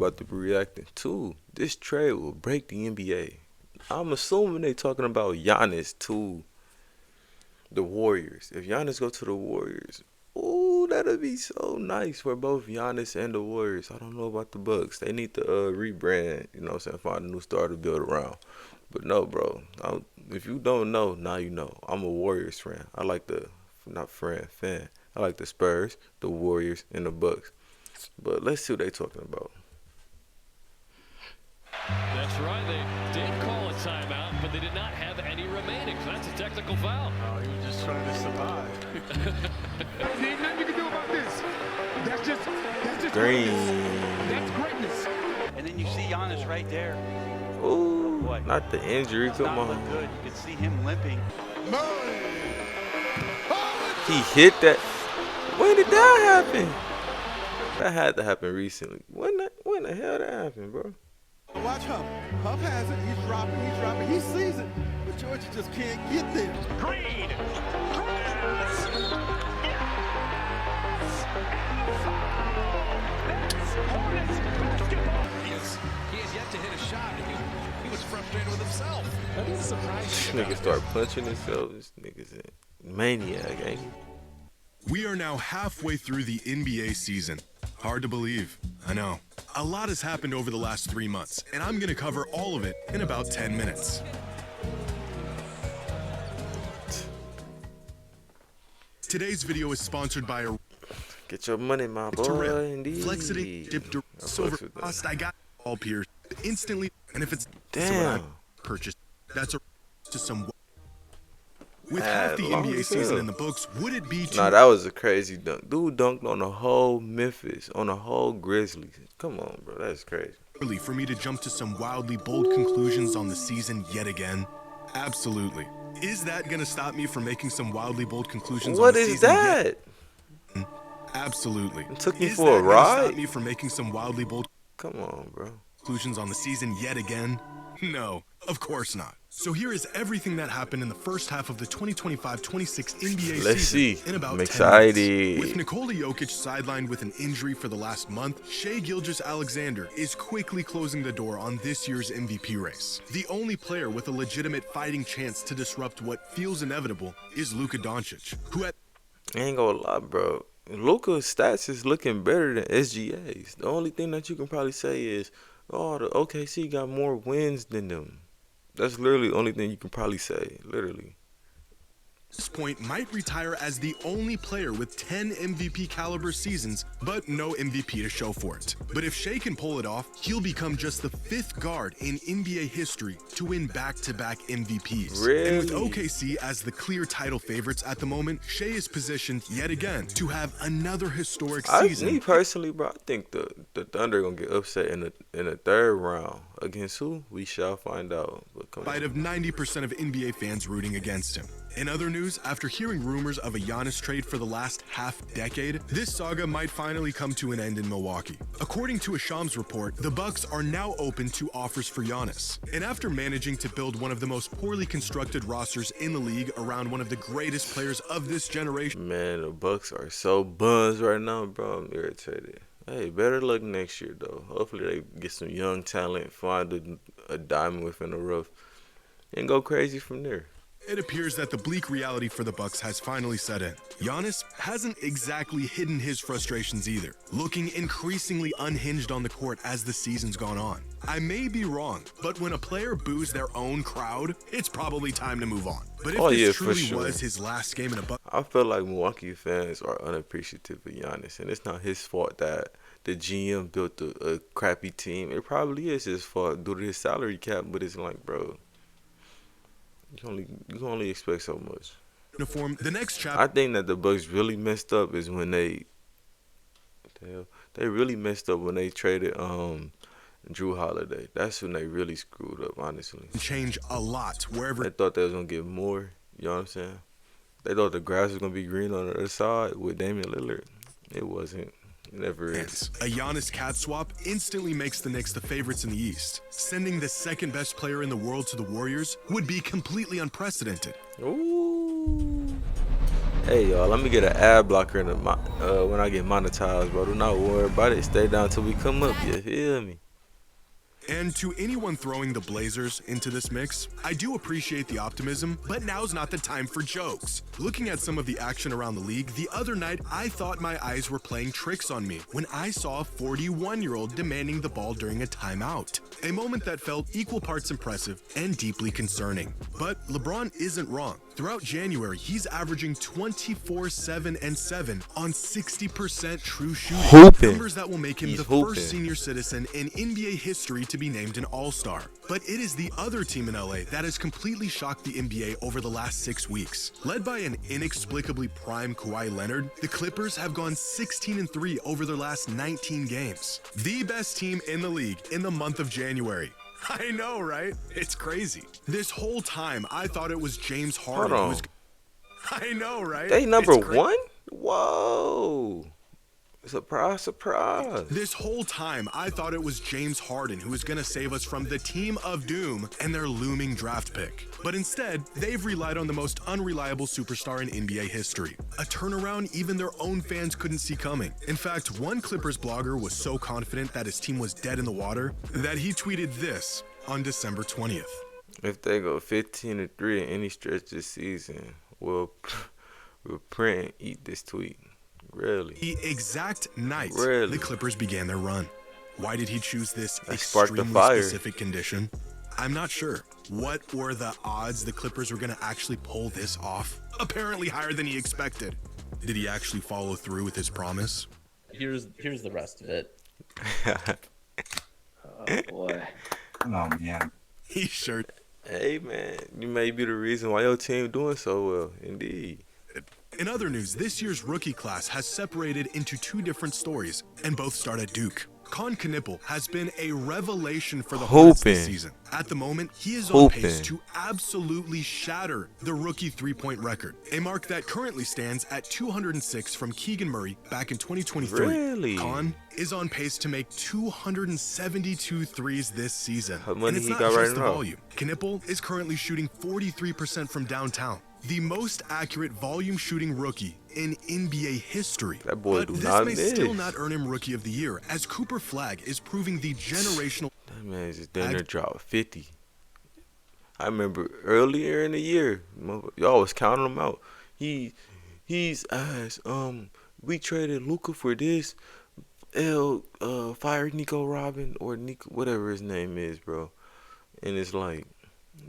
about to be reacting to. This trade will break the NBA. I'm assuming they talking about Giannis to the Warriors. If Giannis go to the Warriors, ooh, that'll be so nice for both Giannis and the Warriors. I don't know about the Bucks. They need to rebrand, you know what I'm saying, find a new star to build around. But no, bro. If you don't know, now you know. I'm a Warriors fan. I like fan. I like the Spurs, the Warriors, and the Bucks. But let's see what they talking about. That's right. They did call a timeout, but they did not have any remaining. So that's a technical foul. Oh, he was just trying to survive. There ain't nothing you can do about this. That's just Green. That's greatness. And then you see Giannis right there. Ooh, Boy, not the injury. does Come not look on. good. You can see him limping. He hit that. When did that happen? That had to happen recently. When the hell that happened, bro? Watch Huff. Huff has it. He's dropping. He sees it. But Georgia just can't get there. Green. He has yet to hit a shot. He was frustrated with himself. That is surprising. This nigga start punching himself. This nigga's a maniac, ain't he? We are now halfway through the NBA season. Hard to believe, I know. A lot has happened over the last 3 months, and I'm gonna cover all of it in about 10 minutes. Today's video is sponsored by a Get your money, my boy. Indeed. Flexity dipped I silver fucks with that. cost. I got all peers instantly, and if it's Damn. purchased, that's a to some. With Mad half the long NBA as season hell. in the books, would it be too Nah, that was a crazy dunk. Dude dunked on the whole Memphis, on the whole Grizzlies. Come on, bro. That's crazy. early for me to jump to some wildly bold conclusions on the season yet again? Absolutely. Is that gonna stop me from making some wildly bold conclusions on What the is season that? yet? Absolutely. It took you Is for that a gonna ride? stop me from making some wildly bold Come on, bro. conclusions on the season yet again? No, of course not. So here is everything that happened in the first half of the 2025-26 NBA Let's season see. in about I'm 10 excited. minutes. With Nikola Jokic sidelined with an injury for the last month, Shai Gilgeous-Alexander is quickly closing the door on this year's MVP race. The only player with a legitimate fighting chance to disrupt what feels inevitable is Luka Doncic, who at I ain't gonna lie, bro. Luka's stats is looking better than SGA's. The only thing that you can probably say is, oh, the OKC got more wins than them. That's literally the only thing you can probably say. Literally. this point might retire as the only player with 10 MVP caliber seasons, but no MVP to show for it. But if Shai can pull it off, he'll become just the 5th guard in NBA history to win back-to-back MVPs. And with Really? OKC as the clear title favorites at the moment, Shai is positioned yet again to have another historic season. Me personally, bro, I think the Thunder gonna get upset in the third round. Against who? We shall find out. But come Spite on. of 90% of NBA fans rooting against him. In other news, after hearing rumors of a Giannis trade for the last half-decade, this saga might finally come to an end in Milwaukee. According to a Shams report, the Bucks are now open to offers for Giannis. And after managing to build one of the most poorly constructed rosters in the league around one of the greatest players of this generation, Man, the Bucks are so buzzed right now, bro. I'm irritated. Hey, better luck next year, though. Hopefully they get some young talent, find a diamond within the rough, and go crazy from there. it appears that the bleak reality for the Bucks has finally set in. Giannis hasn't exactly hidden his frustrations either, looking increasingly unhinged on the court as the season's gone on. I may be wrong, but when a player boos their own crowd, it's probably time to move on. But if Oh, yeah, this for truly sure. was his last game in a Bucks I feel like Milwaukee fans are unappreciative of Giannis, and it's not his fault that the GM built a crappy team. It probably is his fault due to his salary cap, but it's like, bro, you can only expect so much. uniform, the next chapter I think that the Bucks really messed up is when they really messed up when they traded Drew Holiday. That's when they really screwed up, honestly. change a lot wherever They thought they was gonna get more. You know what I'm saying? They thought the grass was gonna be green on the other side with Damian Lillard. It wasn't. It never is. A Giannis cat swap instantly makes the Knicks the favorites in the East. Sending the second best player in the world to the Warriors would be completely unprecedented. Ooh. Hey y'all, let me get an ad blocker in the when I get monetized, bro. Do not worry about it. Stay down till we come up. You feel me? And to anyone throwing the Blazers into this mix, I do appreciate the optimism, but now's not the time for jokes. Looking at some of the action around the league, the other night I thought my eyes were playing tricks on me when I saw a 41-year-old demanding the ball during a timeout. A moment that felt equal parts impressive and deeply concerning. But LeBron isn't wrong. Throughout January, he's averaging 24, 7, and 7 on 60% true shooting. Hooping. Numbers that will make him He's the hooping. first senior citizen in NBA history to be named an All-Star. But it is the other team in LA that has completely shocked the NBA over the last 6 weeks. Led by an inexplicably prime Kawhi Leonard, the Clippers have gone 16-3 over their last 19 games. The best team in the league in the month of January. I know, right? It's crazy. This whole time, I thought it was James Harden Hold who was... on. I know, right? They number It's cra- one? Whoa. Surprise, surprise. This whole time, I thought it was James Harden who was going to save us from the team of doom and their looming draft pick. But instead, they've relied on the most unreliable superstar in NBA history. A turnaround even their own fans couldn't see coming. In fact, one Clippers blogger was so confident that his team was dead in the water that he tweeted this on December 20th. If they go 15-3 in any stretch this season, we'll print and eat this tweet. Really? The exact night Really? the Clippers began their run. Why did he choose this They sparked the extremely fire. specific condition? I'm not sure. What were the odds the Clippers were going to actually pull this off? Apparently higher than he expected. Did he actually follow through with his promise? Here's the rest of it. Oh boy. Oh man. He sure. Hey, man. You may be the reason why your team doing so well. Indeed. In other news, this year's rookie class has separated into two different stories, and both start at Duke. Con Knipple has been a revelation for the Hornets this Hooping. season. At the moment, he is on pace Hooping. to absolutely shatter the rookie three-point record, a mark that currently stands at 206 from Keegan Murray back in 2023. Really? Con is on pace to make 272 threes this season. How many and it's he not got just right the now? volume. Knipple is currently shooting 43% from downtown. The most accurate volume shooting rookie in NBA history. That boy but do this not may still miss. not earn him Rookie of the Year, as Cooper Flagg is proving the generational. That man just damn near dropped 50. I remember earlier in the year, y'all was counting him out. He's asked, we traded Luka for this. Fired Nico Robin or Nico, whatever his name is, bro. And it's like,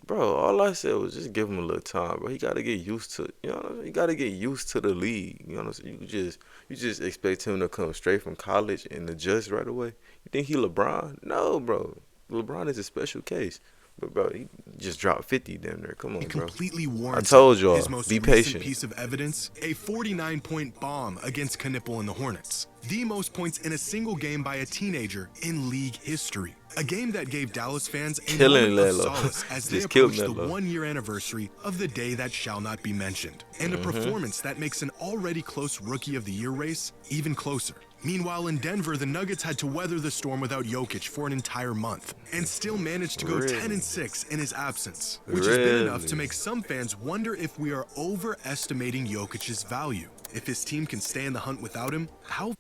bro, all I said was just give him a little time, bro. He got to get used to, you know what I'm saying? You got to get used to the league, you know what I'm saying? You just expect him to come straight from college and adjust right away. You think he LeBron? No, bro. LeBron is a special case. But, bro, he just dropped 50 damn near. Come on, It bro. completely warrants I told y'all, his most be recent patient. piece of evidence, a 49-point bomb against Knipple and the Hornets. The most points in a single game by a teenager in league history. A game that gave Dallas fans a Killing moment of Melo. solace as they Just killed approached the Melo. one-year anniversary of the day that shall not be mentioned. And a performance that makes an already close Rookie of the Year race even closer. Meanwhile, in Denver, the Nuggets had to weather the storm without Jokic for an entire month and still managed to go Really? 10-6 in his absence, which has been enough to Really? make some fans wonder if we are overestimating Jokic's value. If his team can stay in the hunt without him, how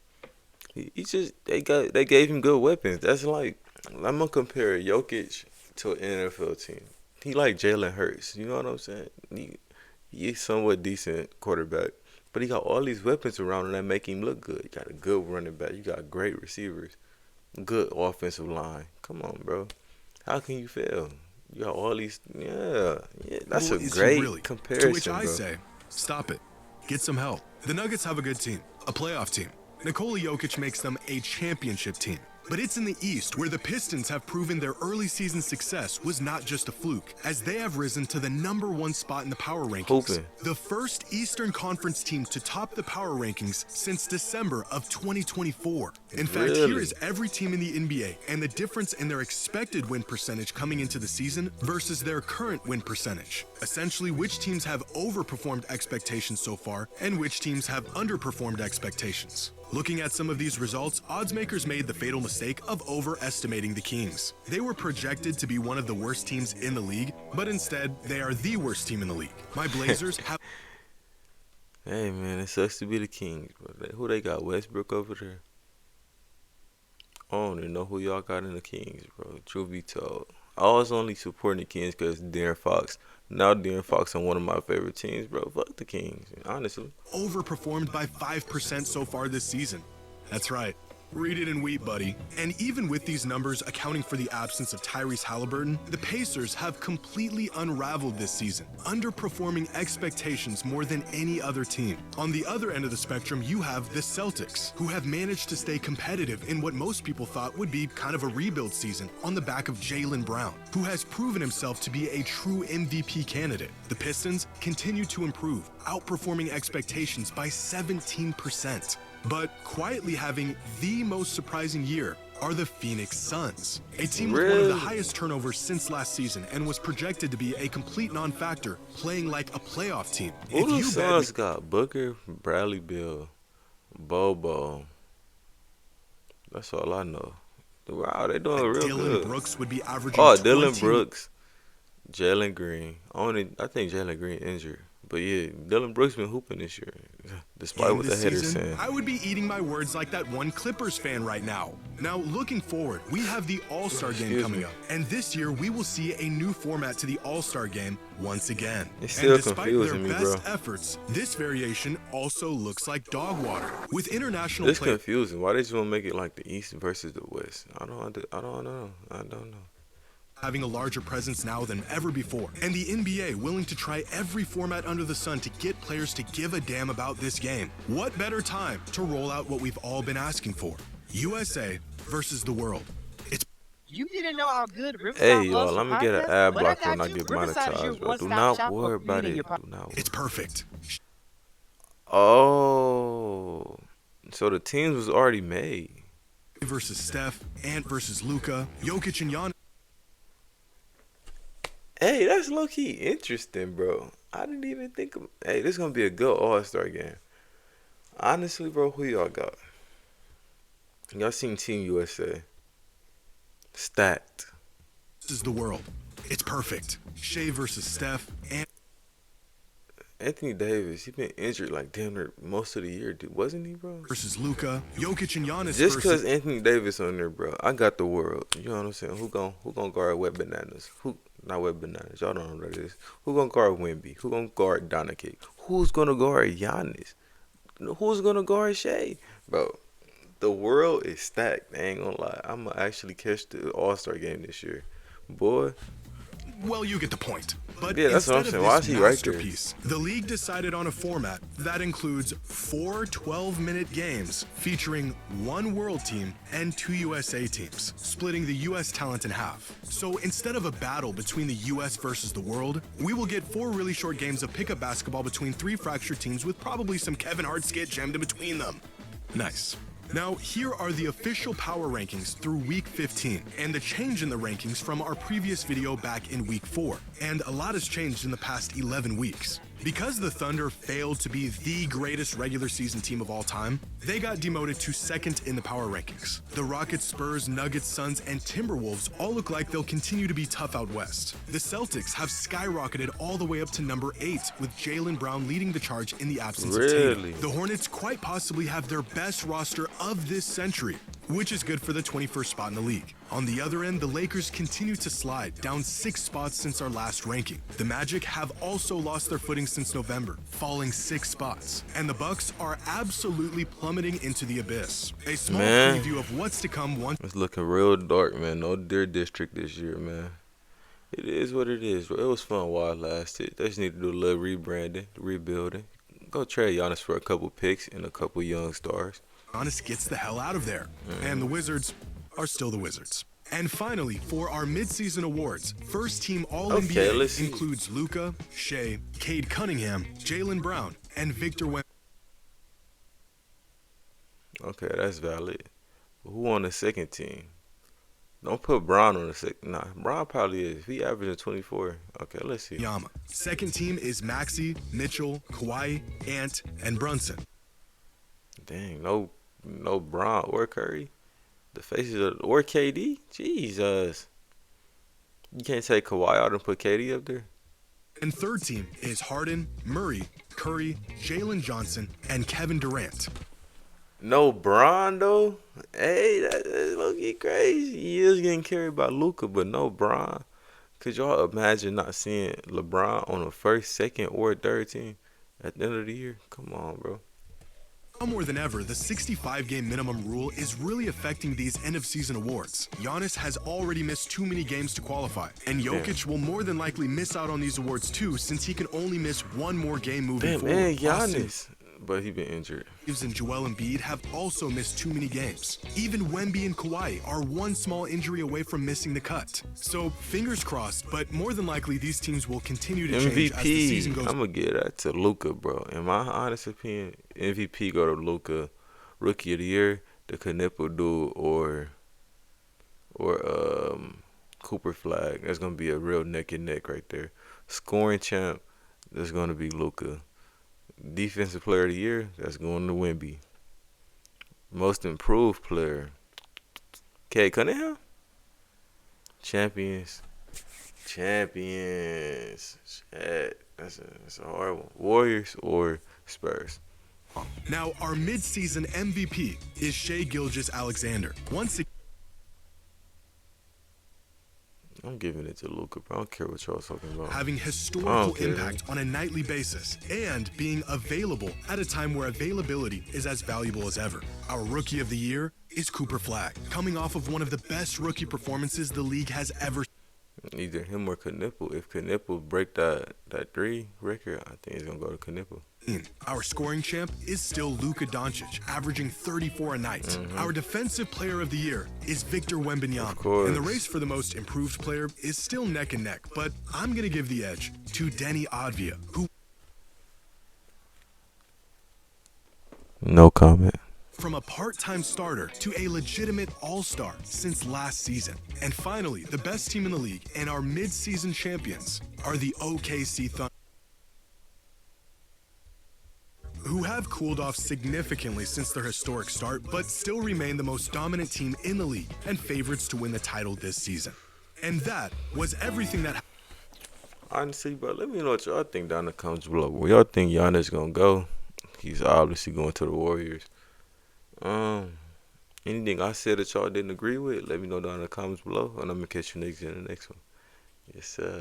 He just they gave him good weapons. That's like I'm gonna compare Jokic to an NFL team. He like Jalen Hurts. You know what I'm saying? He's somewhat decent quarterback, but he got all these weapons around him that make him look good. You got a good running back. You got great receivers, good offensive line. Come on, bro. How can you fail? You got all these. Yeah. That's Who a is he great really? comparison, To which I bro. say, stop it. Get some help. The Nuggets have a good team, a playoff team. Nikola Jokic makes them a championship team. But it's in the East where the Pistons have proven their early season success was not just a fluke, as they have risen to the #1 spot in the power rankings. Hooping. The first Eastern Conference team to top the power rankings since December of 2024. In fact, here Really? is every team in the NBA and the difference in their expected win percentage coming into the season versus their current win percentage. Essentially, which teams have overperformed expectations so far and which teams have underperformed expectations. Looking at some of these results, odds makers made the fatal mistake of overestimating the Kings. They were projected to be one of the worst teams in the league, but instead, they are the worst team in the league. My Blazers have Hey man, it sucks to be the Kings, bro. Who they got? Westbrook over there. I don't even know who y'all got in the Kings, bro. Truth be told, I was only supporting the Kings because De'Aaron Fox. Now De'Aaron Fox on one of my favorite teams, bro. Fuck the Kings, honestly. Overperformed by 5% so far this season. That's right. Read it in wheat, buddy. And even with these numbers accounting for the absence of Tyrese Halliburton, the Pacers have completely unraveled this season, underperforming expectations more than any other team. On the other end of the spectrum, you have the Celtics, who have managed to stay competitive in what most people thought would be kind of a rebuild season on the back of Jaylen Brown, who has proven himself to be a true MVP candidate. The Pistons continue to improve, outperforming expectations by 17%. But quietly having the most surprising year are the Phoenix Suns, a team with one of the highest turnovers since last season and was projected to be a complete non-factor, playing like a playoff team. Who the Suns got? Booker, Bradley Beal, Bobo. That's all I know. Wow, they doing real Dylan good. Brooks would be averaging Dylan Brooks, Jalen Green. I think Jalen Green injured. But yeah, Dylan Brooks been hooping this year, despite what the haters saying. I would be eating my words like that one Clippers fan right now. Now, looking forward, we have the All-Star Game coming up. And this year, we will see a new format to the All-Star Game once again. It's still and despite their confusing me, best bro. efforts, this variation also looks like dog water. With international It's players confusing. Why they just want to make it like the East versus the West? I don't know. having a larger presence now than ever before, and the NBA willing to try every format under the sun to get players to give a damn about this game. What better time to roll out what we've all been asking for? USA versus the world. You didn't know how good Riverside Hey, y'all, was let me get an ad block when I get monetized, bro. Do not worry about it. It's perfect. Oh, so the teams was already made. Versus Steph, Ant versus Luka, Jokic and Giannis. Hey, that's low-key interesting, bro. I didn't even think of... Hey, this is going to be a good All-Star game. Honestly, bro, who y'all got? Y'all seen Team USA. Stacked. This is the world. It's perfect. Shea versus Steph. Anthony Davis, he been injured like damn near most of the year, dude. Wasn't he, bro? Versus Luka, Jokic and Giannis. Just because Anthony Davis on there, bro, I got the world. You know what I'm saying? Who gonna guard Wet Bananas? Not Wet Bananas. Y'all don't know what that is. Who gonna guard Wemby? Who gonna guard Doncic? Who's gonna guard Giannis? Who's gonna guard Shea? Bro, the world is stacked. I ain't gonna lie. I'm gonna actually catch the All-Star game this year. Boy. Well, you get the point. But yeah, that's what I'm saying. Why is he right there? The league decided on a format that includes 4 12-minute games featuring 1 world team and 2 USA teams, splitting the US talent in half. So instead of a battle between the US versus the world, we will get 4 really short games of pickup basketball between 3 fractured teams with probably some Kevin Hart skit jammed in between them. Nice. Now, here are the official power rankings through week 15, and the change in the rankings from our previous video back in week 4. And a lot has changed in the past 11 weeks. Because the Thunder failed to be the greatest regular season team of all time, they got demoted to 2nd in the power rankings. The Rockets, Spurs, Nuggets, Suns, and Timberwolves all look like they'll continue to be tough out west. The Celtics have skyrocketed all the way up to number 8, with Jaylen Brown leading the charge in the absence of Tatum. The Hornets quite possibly have their best roster of this century, which is good for the 21st spot in the league. On the other end, the Lakers continue to slide, down 6 spots since our last ranking. The Magic have also lost their footing since November, falling 6 spots. And the Bucks are absolutely plummeting into the abyss. A small preview of what's to come once... It's looking real dark, man. No Deer District this year, man. It is what it is, bro. It was fun while it lasted. They just need to do a little rebranding, rebuilding. Go trade Giannis for a couple picks and a couple young stars. Giannis gets the hell out of there. And the Wizards are still the Wizards. And finally, for our midseason awards, first team All-NBA includes Luka, Shea, Cade Cunningham, Jaylen Brown, and Victor Wembanyama. Okay, that's valid. But who on the second team? Don't put Brown on the second. Nah, Brown probably is. If he averaging 24. Okay, let's see. Second team is Maxey, Mitchell, Kawhi, Ant, and Brunson. Dang, no Brown or Curry. The faces of or KD. Jesus, you can't take Kawhi out and put KD up there. And third team is Harden, Murray, Curry, Jalen Johnson, and Kevin Durant. No Bron though. Hey, that's low-key crazy. He is getting carried by Luka, but no Bron. Could y'all imagine not seeing LeBron on the first, second, or third team at the end of the year? Come on, bro. Now more than ever, the 65-game minimum rule is really affecting these end-of-season awards. Giannis has already missed too many games to qualify, and Jokic will more than likely miss out on these awards too, since he can only miss one more game moving forward. Man, Giannis. But he been injured. Reeves and Joel Embiid have also missed too many games. Even Wemby and Kawhi are one small injury away from missing the cut. So fingers crossed, but more than likely these teams will continue to change as the season goes. I'm gonna give that to Luka, bro. In my honest opinion, MVP go to Luka. Rookie of the Year, the Knipple dude, or Cooper Flag. That's gonna be a real neck and neck right there. Scoring champ, that's gonna be Luka. Defensive Player of the Year, that's going to Wemby. Most Improved Player, Cade Cunningham. Champions. Shit, that's a hard one. Warriors or Spurs. Now, our mid-season MVP is Shai Gilgeous-Alexander. Once again, I'm giving it to Luka, bro. I don't care what y'all talking about. having historical impact on a nightly basis and being available at a time where availability is as valuable as ever. Our Rookie of the Year is Cooper Flag, coming off of one of the best rookie performances the league has ever. Either him or Knipple. If Knipple break that 3 record, I think he's gonna go to Knipple. Our scoring champ is still Luka Doncic, averaging 34 a night. Our defensive player of the year is Victor Wembanyama. And the race for the most improved player is still neck and neck, but I'm going to give the edge to Deni Avdija, who... No comment. From a part-time starter to a legitimate all-star since last season. And finally, the best team in the league and our mid-season champions are the OKC Thunder, who have cooled off significantly since their historic start, but still remain the most dominant team in the league and favorites to win the title this season. And that was everything that... Honestly, bro, let me know what y'all think down in the comments below. Where y'all think Giannis gonna go? He's obviously going to the Warriors. Anything I said that y'all didn't agree with, let me know down in the comments below, and I'm gonna catch you niggas in the next one. Yes, sir.